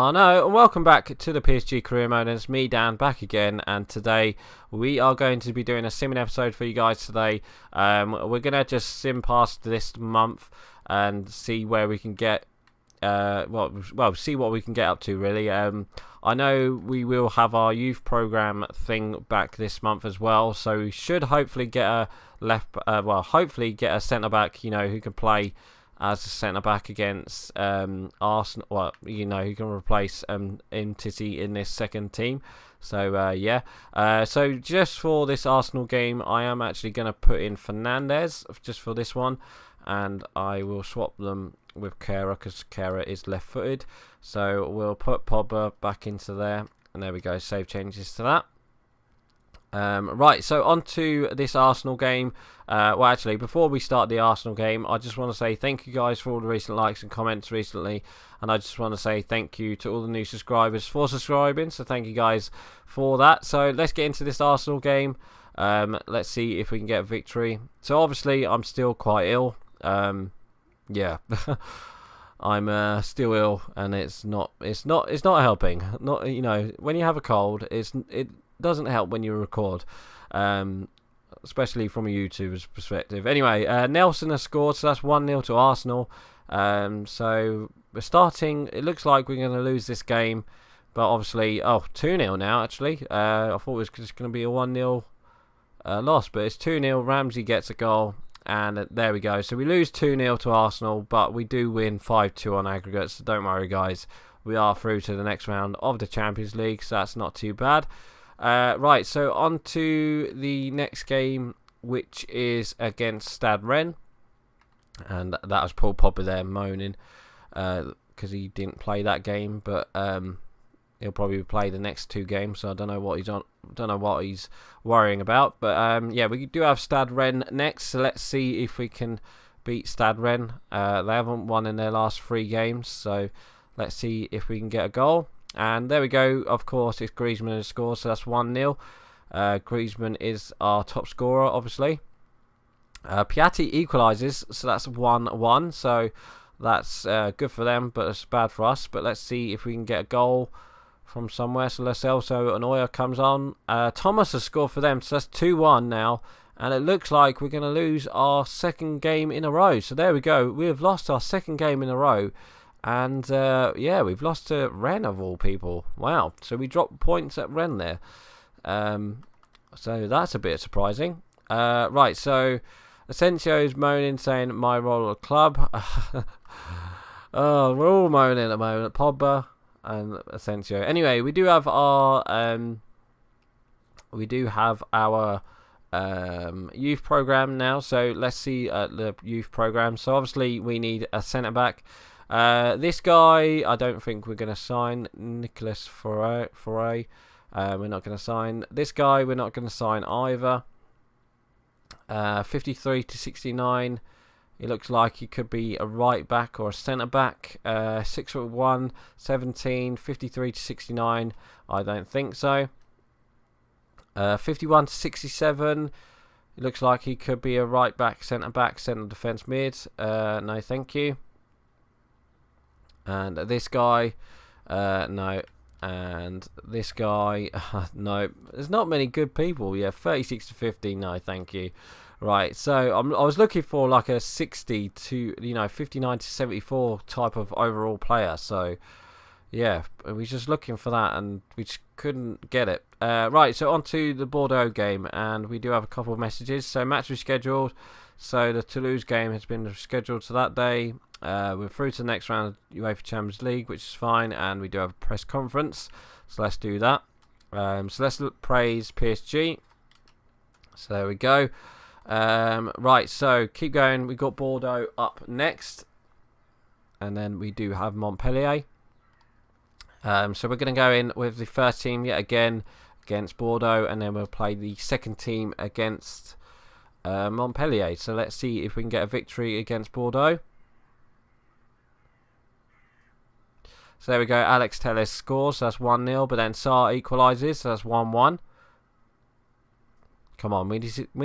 Oh no, and welcome back to the PSG Career Mode. It's me, Dan, back again, and today we are going to be doing a simming episode for you guys today. We're going to just sim past this month and see where we can get, see what we can get up to, really. I know we will have our youth program thing back this month as well, so we should hopefully get a hopefully get a centre-back, who can play as a centre-back against Arsenal, who can replace Titi in this second team. So, so just for this Arsenal game, I am actually going to put in Fernandes just for this one, and I will swap them with Kara because Kara is left-footed. So we'll put Pogba back into there, and there we go, save changes to that. Right, so on to this Arsenal game. Actually, before we start the Arsenal game, I just want to say thank you guys for all the recent likes and comments recently. And I just want to say thank you to all the new subscribers for subscribing. So thank you guys for that. So let's get into this Arsenal game. Let's see if we can get a victory. So obviously, I'm still quite ill. Yeah, I'm still ill, and it's not helping. Not when you have a cold, it doesn't help when you record, especially from a YouTuber's perspective. Anyway, Nelson has scored, so that's 1-0 to Arsenal. So we're starting. It looks like we're going to lose this game, but obviously, 2-0 now. Actually, I thought it was just going to be a 1-0 loss, but it's 2-0. Ramsey gets a goal, and there we go. So we lose 2-0 to Arsenal, but we do win 5-2 on aggregate. So don't worry, guys. We are through to the next round of the Champions League, so that's not too bad. Right, so on to the next game, which is against Stade Rennes, and that was Paul Pogba there moaning because he didn't play that game, but he'll probably play the next two games. So I don't know what he's worrying about, but yeah, we do have Stade Rennes next. So let's see if we can beat Stade Rennes. They haven't won in their last 3 games, so let's see if we can get a goal. And there we go. Of course, it's Griezmann who scores, so that's 1-0. Griezmann is our top scorer, obviously. Piatti equalises, so that's 1-1. So that's good for them, but it's bad for us. But let's see if we can get a goal from somewhere. So Lo Celso NNOOO comes on. Thomas has scored for them, so that's 2-1 now. And it looks like we're going to lose our second game in a row. So there we go. We have lost our second game in a row. And, yeah, we've lost to Rennes, of all people. Wow. So we dropped points at Rennes there. So that's a bit surprising. Right, so Asensio's moaning, saying, my role at the club. Oh, we're all moaning at the moment. Pogba and Asensio. Anyway, we do have our youth program now. So let's see the youth program. So obviously we need a centre-back. This guy, I don't think we're going to sign. Nicolas Foray. We're not going to sign. This guy, we're not going to sign either. 53 to 69. He looks like he could be a right back or a centre back. 6'1", 17, 53 to 69. I don't think so. 51 to 67. It looks like he could be a right back, centre defence mid. No, thank you. And this guy, no. And this guy, no. There's not many good people. Yeah, 36 to 50, no, thank you. Right, so I was looking for like a 60 to, 59 to 74 type of overall player. So, yeah, we were just looking for that and we just couldn't get it. Right, so on to the Bordeaux game. And we do have a couple of messages. So, match rescheduled. So, the Toulouse game has been scheduled to that day. We're through to the next round of UEFA Champions League, which is fine, and we do have a press conference, so let's do that. So let's praise PSG. So there we go. Right, so keep going. We've got Bordeaux up next, and then we do have Montpellier. So we're going to go in with the first team yet again against Bordeaux, and then we'll play the second team against Montpellier. So let's see if we can get a victory against Bordeaux. So there we go. Alex Telles scores, so that's 1-0. But then Sarr equalises, so that's 1-1. Come on, we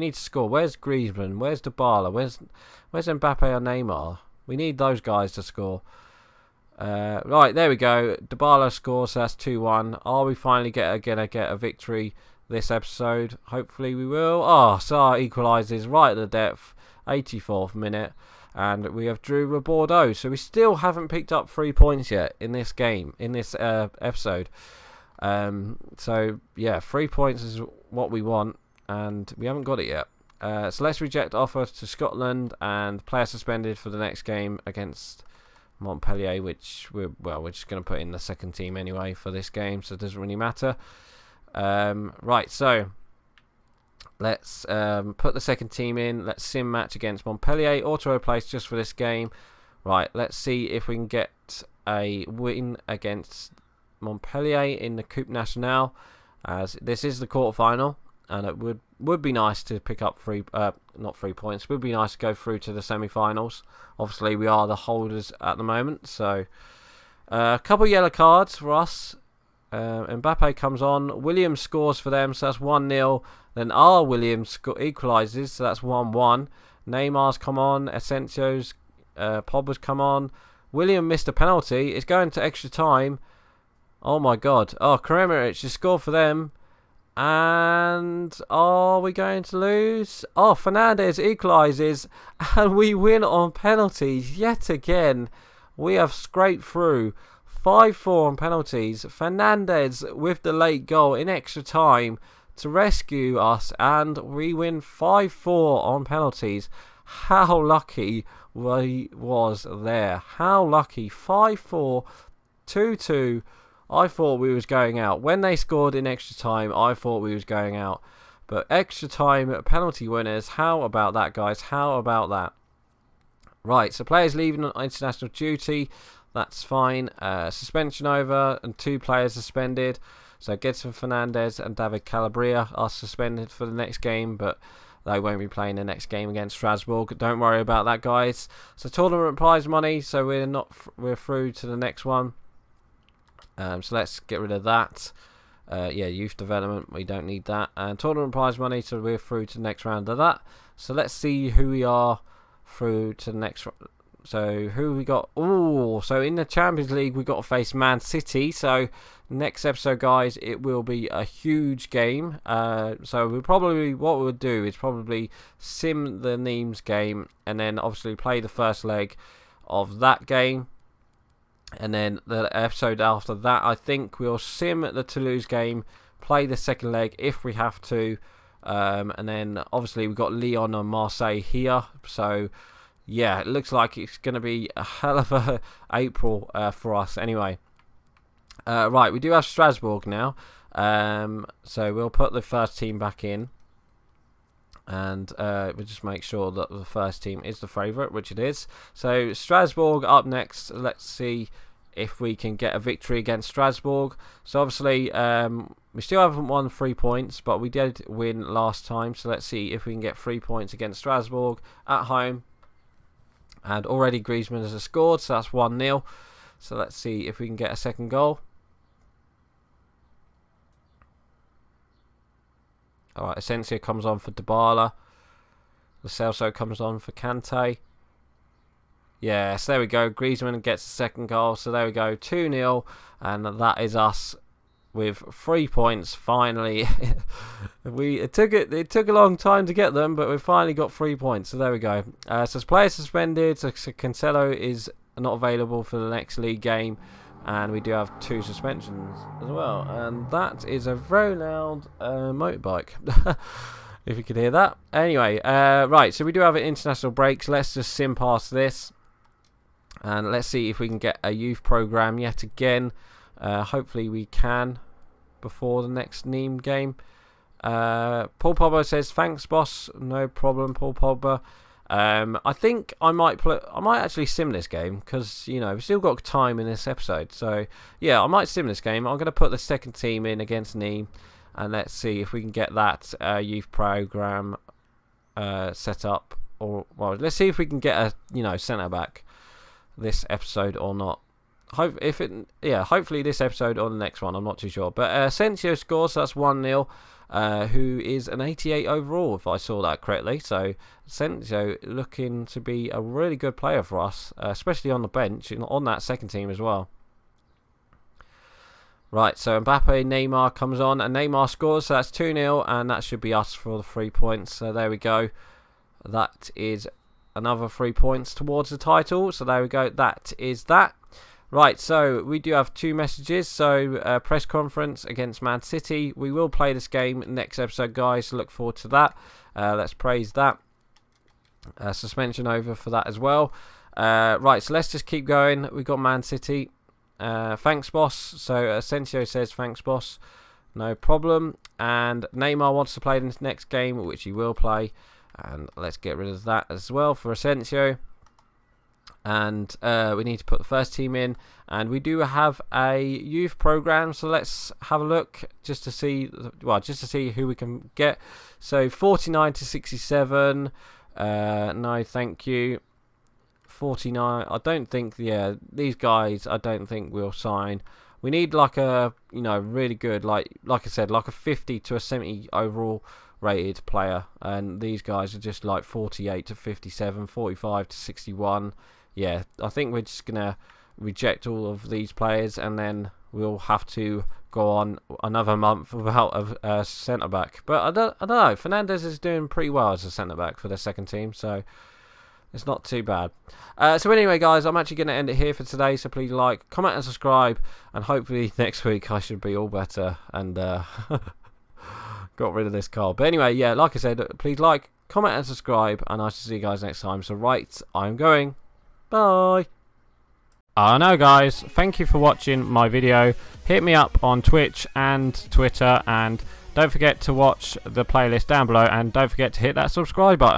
need to score. Where's Griezmann? Where's Dybala? Where's Mbappe or Neymar? We need those guys to score. Right, there we go. Dybala scores, so that's 2-1. Are we finally gonna get a victory this episode? Hopefully we will. Oh, Sarr equalises right at the depth, 84th minute, and we have drew with Bordeaux. So we still haven't picked up 3 points yet in this game, in this episode. So yeah, 3 points is what we want, and we haven't got it yet. So let's reject offer to Scotland, and player suspended for the next game against Montpellier, which we're just going to put in the second team anyway for this game, so it doesn't really matter. Right, so let's put the second team in. Let's sim match against Montpellier, auto replace just for this game. Right, let's see if we can get a win against Montpellier in the Coupe Nationale, as this is the quarterfinal, and it would be nice to pick up not 3 points. It would be nice to go through to the semi-finals. Obviously, we are the holders at the moment, so a couple of yellow cards for us. Mbappe comes on. Williams scores for them, so that's 1-0. Then Williams equalises, so that's 1-1. Neymar's come on. Asensio's, Pogba's come on. William missed a penalty. It's going to extra time. Oh my God! Oh, Kremeric just scored for them. And are we going to lose? Oh, Fernandez equalises, and we win on penalties yet again. We have scraped through 5-4 on penalties. Fernandez with the late goal in extra time to rescue us, and we win 5-4 on penalties. How lucky we was there. How lucky. 5-4, 2-2. I thought we was going out. When they scored in extra time, I thought we was going out. But extra time penalty winners. How about that, guys? How about that? Right, so players leaving on international duty. That's fine. Suspension over and 2 players suspended. So Gedson Fernandez and David Calabria are suspended for the next game, but they won't be playing the next game against Strasbourg. Don't worry about that, guys. So tournament prize money. So we're through to the next one. So let's get rid of that. Yeah, youth development, we don't need that. And tournament prize money, so we're through to the next round of that. So let's see who we are through to the next. So who we got? Oh, so in the Champions League we got to face Man City. So next episode, guys, it will be a huge game. So what we'll do is probably sim the Nîmes game, and then obviously play the first leg of that game. And then the episode after that, I think we'll sim the Toulouse game, play the second leg if we have to. And then obviously we've got Lyon and Marseille here. So yeah, it looks like it's going to be a hell of a April for us anyway. Right, we do have Strasbourg now. So we'll put the first team back in. And we'll just make sure that the first team is the favourite, which it is. So Strasbourg up next. Let's see if we can get a victory against Strasbourg. So obviously we still haven't won 3 points, but we did win last time. So let's see if we can get 3 points against Strasbourg at home. And already Griezmann has scored, so that's 1-0. So let's see if we can get a second goal. Alright, Asensio comes on for Dybala. Lo Celso comes on for Kante. Yes, there we go. Griezmann gets the second goal. So there we go, 2-0. And that is us with 3 points finally. It took a long time to get them, but we finally got 3 points. So there we go. So player suspended. So Cancelo is not available for the next league game. And we do have 2 suspensions as well. And that is a very loud motorbike. If you could hear that. Anyway, right. So we do have an international break. So let's just sim past this. And let's see if we can get a youth program yet again. Hopefully we can before the next Nîmes game. Paul Pogba says, thanks, boss. No problem, Paul Pogba. I think I might actually sim this game because, you know, we've still got time in this episode. So yeah, I might sim this game. I'm going to put the second team in against Nîmes, and let's see if we can get that youth program set up. Or well, let's see if we can get a centre back this episode or not. Hopefully this episode or the next one. I'm not too sure. But Asensio scores, so that's 1-0. who is an 88 overall, if I saw that correctly. So Asensio looking to be a really good player for us, especially on the bench, on that second team as well. Right, so Mbappe, Neymar comes on, and Neymar scores, so that's 2-0, and that should be us for the 3 points. So there we go. That is another 3 points towards the title. So there we go. That is that. Right, so we do have 2 messages. So press conference against Man City. We will play this game next episode, guys. Look forward to that. Let's praise that. Suspension over for that as well. Right, so let's just keep going. We got Man City. Thanks, boss. So Asensio says thanks, boss. No problem. And Neymar wants to play this next game, which he will play. And let's get rid of that as well for Asensio. And we need to put the first team in. And we do have a youth program, so let's have a look just to see, well, just to see who we can get. So 49 to 67. No, thank you. 49. I don't think, yeah, these guys I don't think will sign. We need like a, you know, really good, like I said, like a 50 to a 70 overall rated player, and these guys are just like 48 to 57, 45 to 61. Yeah, I think we're just gonna reject all of these players, and then we'll have to go on another month without a centre back. But I don't know. Fernandes is doing pretty well as a centre back for the second team, so it's not too bad. So anyway, guys, I'm actually going to end it here for today. So please like, comment, and subscribe. And hopefully next week I should be all better and got rid of this card. But anyway, yeah, like I said, please like, comment, and subscribe. And I shall see you guys next time. So right, I'm going. Bye. No, guys, thank you for watching my video. Hit me up on Twitch and Twitter. And don't forget to watch the playlist down below. And don't forget to hit that subscribe button.